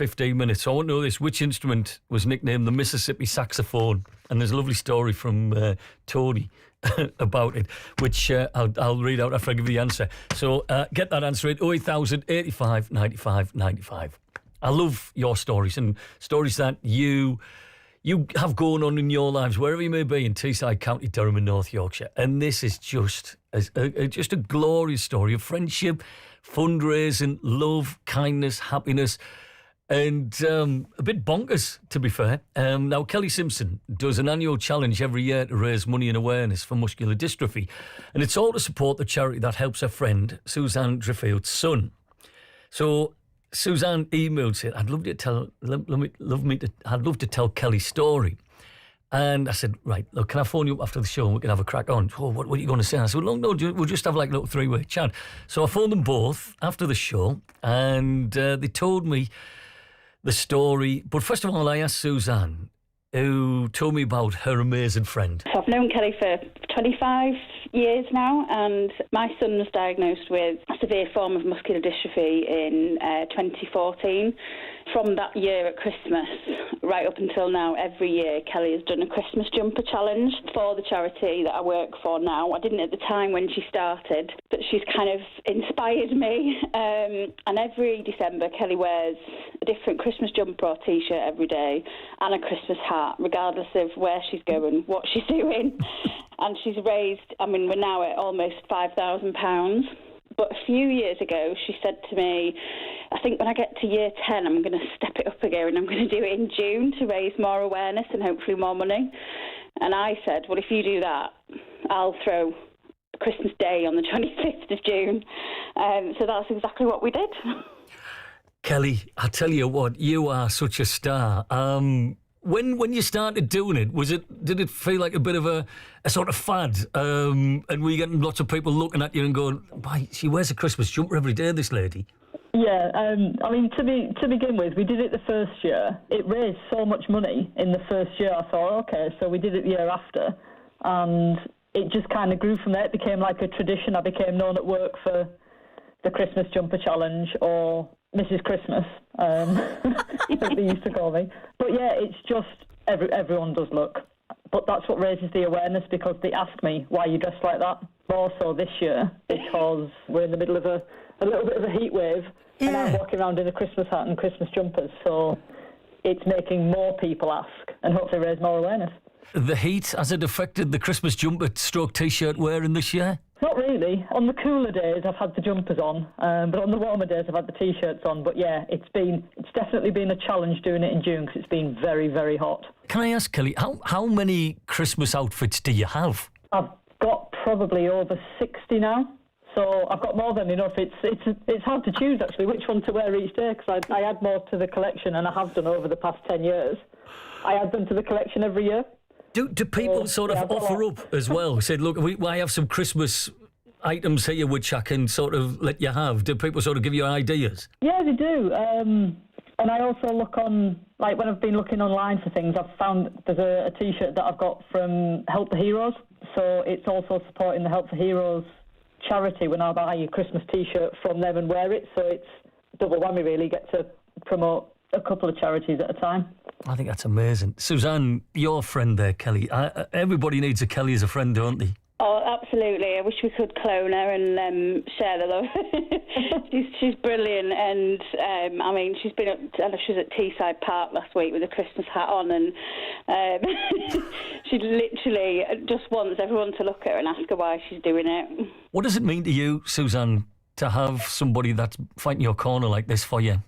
15 minutes. So I want to know this. Which instrument was nicknamed the Mississippi saxophone? And there's a lovely story from Tony about it, which I'll read out after I give you the answer. So get that answer at 08000 85 95 95. I love your stories and stories that you have going on in your lives, wherever you may be, in Teesside, County Durham and North Yorkshire. And this is just a glorious story of friendship, fundraising, love, kindness, happiness, and a bit bonkers, to be fair. Now, Kelly Simpson does an annual challenge every year to raise money and awareness for muscular dystrophy. And it's all to support the charity that helps her friend, Suzanne Driffield's son. So Suzanne emailed it. I'd love to tell Kelly's story. And I said, right, look, can I phone you up after the show and we can have a crack on? Oh, what are you going to say? And I said, well, no, we'll just have like a little three-way chat. So I phoned them both after the show and they told me the story. But first of all, I asked Suzanne, who told me about her amazing friend. So I've known Kelly for 25 years now, and my son was diagnosed with a severe form of muscular dystrophy in 2014. From that year at Christmas right up until now, every year Kelly has done a Christmas jumper challenge for the charity that I work for now. I didn't at the time when she started, but she's kind of inspired me. And every December Kelly wears a different Christmas jumper or t-shirt every day and a Christmas hat, regardless of where she's going, what she's doing. And she's raised, we're now at almost £5,000. But a few years ago, she said to me, I think when I get to year 10, I'm going to step it up again and I'm going to do it in June to raise more awareness and hopefully more money. And I said, well, if you do that, I'll throw Christmas Day on the 25th of June. So that's exactly what we did. Kelly, I tell you what, you are such a star. When you started doing it, did it feel like a bit of a sort of fad? And were you getting lots of people looking at you and going, why, she wears a Christmas jumper every day, this lady? Yeah, to begin with, we did it the first year. It raised so much money in the first year. I thought, okay, so we did it the year after. And it just kind of grew from there. It became like a tradition. I became known at work for the Christmas jumper challenge, or Mrs. Christmas, as they used to call me. But yeah, it's just everyone does look. But that's what raises the awareness, because they ask me, why you dressed like that? More so this year, because we're in the middle of a little bit of a heat wave, and I'm walking around in a Christmas hat and Christmas jumpers, so it's making more people ask and hopefully raise more awareness. The heat, has it affected the Christmas jumper stroke T-shirt wearing this year? Not really. On the cooler days, I've had the jumpers on, but on the warmer days, I've had the T-shirts on. But yeah, it's definitely been a challenge doing it in June, because it's been very, very hot. Can I ask, Kelly, how many Christmas outfits do you have? I've got probably over 60 now. So I've got more than enough. It's hard to choose, actually, which one to wear each day, because I add more to the collection, and I have done over the past 10 years. I add them to the collection every year. Do people sort of offer up as well? Said, look, I have some Christmas items here which I can sort of let you have. Do people sort of give you ideas? Yeah, they do. And I also look on, like when I've been looking online for things, I've found there's a T-shirt that I've got from Help the Heroes. So it's also supporting the Help the Heroes charity when I buy a Christmas T-shirt from them and wear it. So it's double whammy, really. Get to promote a couple of charities at a time. I think that's amazing. Suzanne, your friend there, Kelly. Everybody needs a Kelly as a friend, don't they? Oh, absolutely. I wish we could clone her and share the love. she's brilliant, and she's been she was at Teesside Park last week with a Christmas hat on, and she literally just wants everyone to look at her and ask her why she's doing it. What does it mean to you, Suzanne, to have somebody that's fighting your corner like this for you?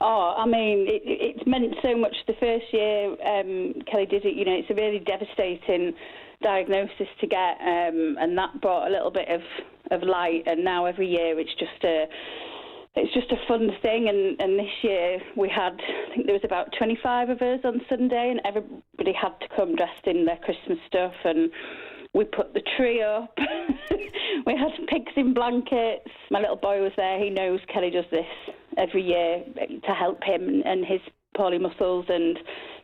Oh, it's meant so much. The first year Kelly did it, it's a really devastating diagnosis to get, and that brought a little bit of light. And now every year it's just a fun thing. And this year we had, I think there was about 25 of us on Sunday, and everybody had to come dressed in their Christmas stuff, and we put the tree up. We had pigs in blankets. My little boy was there. He knows Kelly does this every year to help him and his poorly muscles, and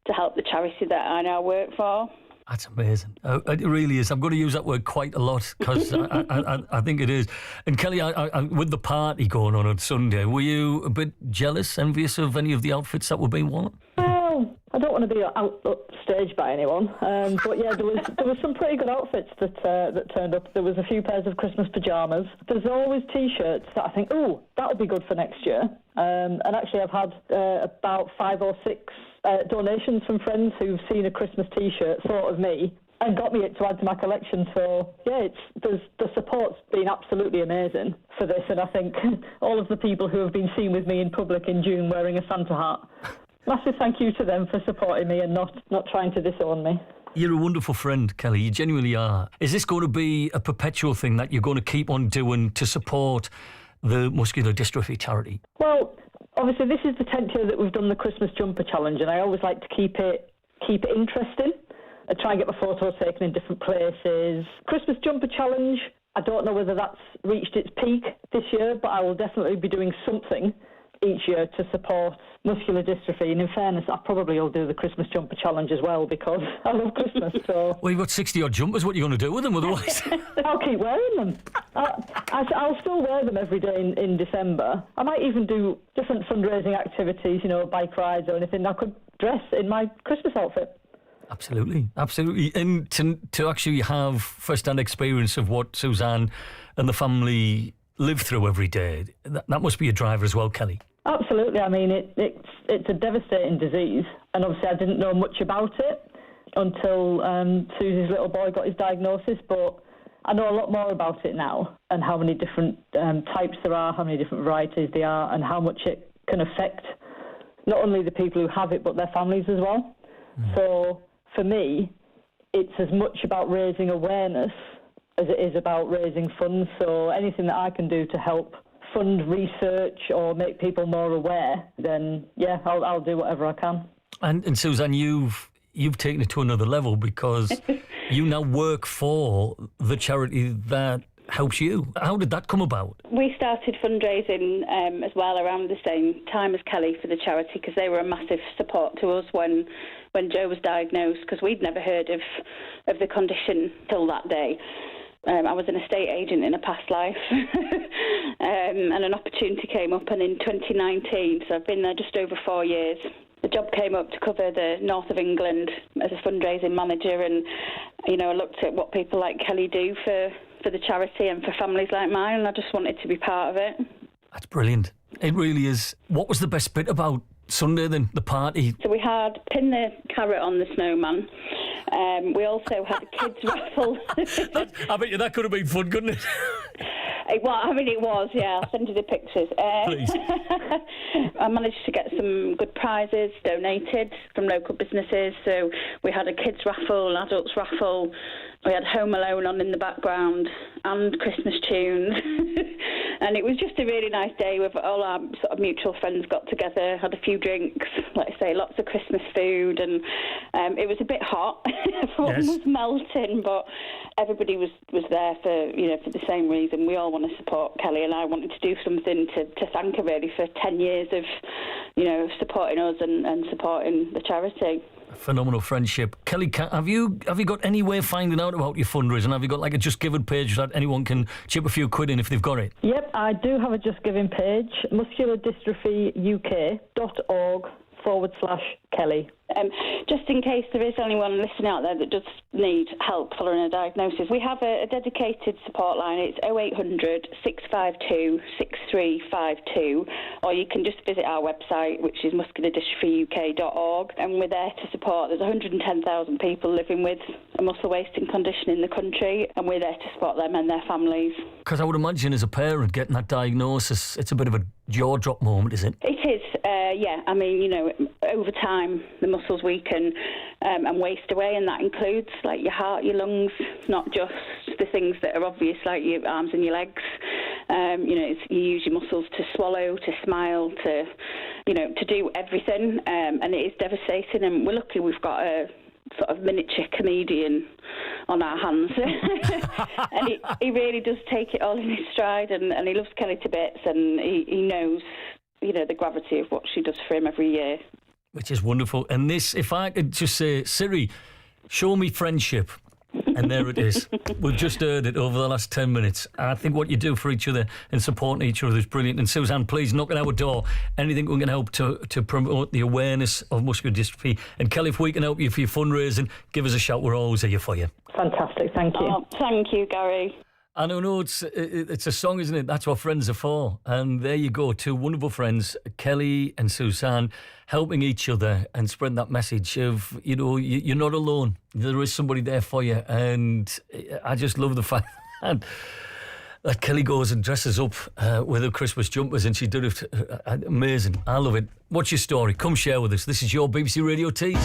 to help the charity that I now work for. That's amazing. It really is. I'm going to use that word quite a lot because I think it is. And Kelly, with the party going on Sunday, were you a bit jealous, envious of any of the outfits that were being worn? Well, I don't want to be upstaged by anyone, but yeah, there was some pretty good outfits that turned up. There was a few pairs of Christmas pyjamas. There's always T-shirts that I think, oh, that'll be good for next year. And actually, I've had about 5 or 6 donations from friends who've seen a Christmas T-shirt, thought of me, and got me it to add to my collection. So yeah, the support's been absolutely amazing for this, and I think all of the people who have been seen with me in public in June wearing a Santa hat, massive thank you to them for supporting me and not trying to disown me. You're a wonderful friend, Kelly. You genuinely are. Is this going to be a perpetual thing that you're going to keep on doing to support the muscular dystrophy charity? Well, obviously this is the 10th year that we've done the Christmas Jumper Challenge, and I always like to keep it interesting. I try and get my photos taken in different places. Christmas Jumper Challenge, I don't know whether that's reached its peak this year, but I will definitely be doing something each year to support muscular dystrophy. And in fairness, I probably will do the Christmas Jumper Challenge as well because I love Christmas. So well, you've got 60-odd jumpers. What are you going to do with them otherwise? I'll keep wearing them. I'll still wear them every day in December. I might even do different fundraising activities, bike rides or anything. I could dress in my Christmas outfit. Absolutely. And to actually have first-hand experience of what Suzanne and the family live through every day, that must be a driver as well, Kelly. Absolutely. I mean, it's a devastating disease, and obviously I didn't know much about it until Susie's little boy got his diagnosis, but I know a lot more about it now, and how many different types there are, how many different varieties there are, and how much it can affect not only the people who have it, but their families as well. So for me, it's as much about raising awareness as it is about raising funds. So anything that I can do to help fund research or make people more aware, then yeah, I'll do whatever I can. And Suzanne, you've taken it to another level because you now work for the charity that helps you. How did that come about? We started fundraising as well around the same time as Kelly for the charity, because they were a massive support to us when Joe was diagnosed, because we'd never heard of the condition till that day. I was an estate agent in a past life and an opportunity came up, and in 2019, so I've been there just over 4 years, the job came up to cover the north of England as a fundraising manager, and I looked at what people like Kelly do for the charity and for families like mine, and I just wanted to be part of it. That's brilliant. It really is. What was the best bit about Sunday then, the party? So we had pin the carrot on the snowman. We also had a kids raffle. I bet you that could have been fun, couldn't it? It was, yeah. I'll send you the pictures. Please. I managed to get some good prizes donated from local businesses. So we had a kids raffle, an adults raffle. We had Home Alone on in the background and Christmas tunes. And it was just a really nice day with all our sort of mutual friends got together, had a few drinks, like I say, lots of Christmas food. And it was a bit hot. Everyone was melting, but everybody was there for the same reason. We all want to support Kelly, and I wanted to do something to thank her really for 10 years of supporting us and supporting the charity. Phenomenal friendship. Kelly, have you got any way of finding out about your fundraising? Have you got like a Just Giving page that anyone can chip a few quid in if they've got it? Yep, I do have a Just Giving page, musculardystrophyuk.org/Kelly. Just in case there is anyone listening out there that does need help following a diagnosis, we have a dedicated support line. It's 0800 652 6352, or you can just visit our website, which is musculardystrophyuk.org, and we're there to support. There's 110,000 people living with a muscle wasting condition in the country, and we're there to support them and their families. Because I would imagine as a parent getting that diagnosis, it's a bit of a jaw-drop moment, is it? It is, yeah. I mean, over time, the muscles weaken and waste away, and that includes like your heart, your lungs, not just the things that are obvious like your arms and your legs. You use your muscles to swallow, to smile, to do everything, and it is devastating. And we're lucky we've got a sort of miniature comedian on our hands. And he really does take it all in his stride, and he loves Kelly to bits, and he knows the gravity of what she does for him every year. Which is wonderful. And this, if I could just say, Siri, Show me friendship. And there it is. We've just heard it over the last 10 minutes. I think what you do for each other and supporting each other is brilliant. And Suzanne, please knock on our door. Anything we can help to promote the awareness of muscular dystrophy. And Kelly, if we can help you for your fundraising, give us a shout. We're always here for you. Fantastic, thank you. Oh, thank you, Gary. And I know it's a song, isn't it? That's what friends are for. And there you go, two wonderful friends, Kelly and Suzanne, helping each other and spreading that message of, you're not alone. There is somebody there for you. And I just love the fact that Kelly goes and dresses up with her Christmas jumpers, and she did it amazing. I love it. What's your story? Come share with us. This is your BBC Radio Tea.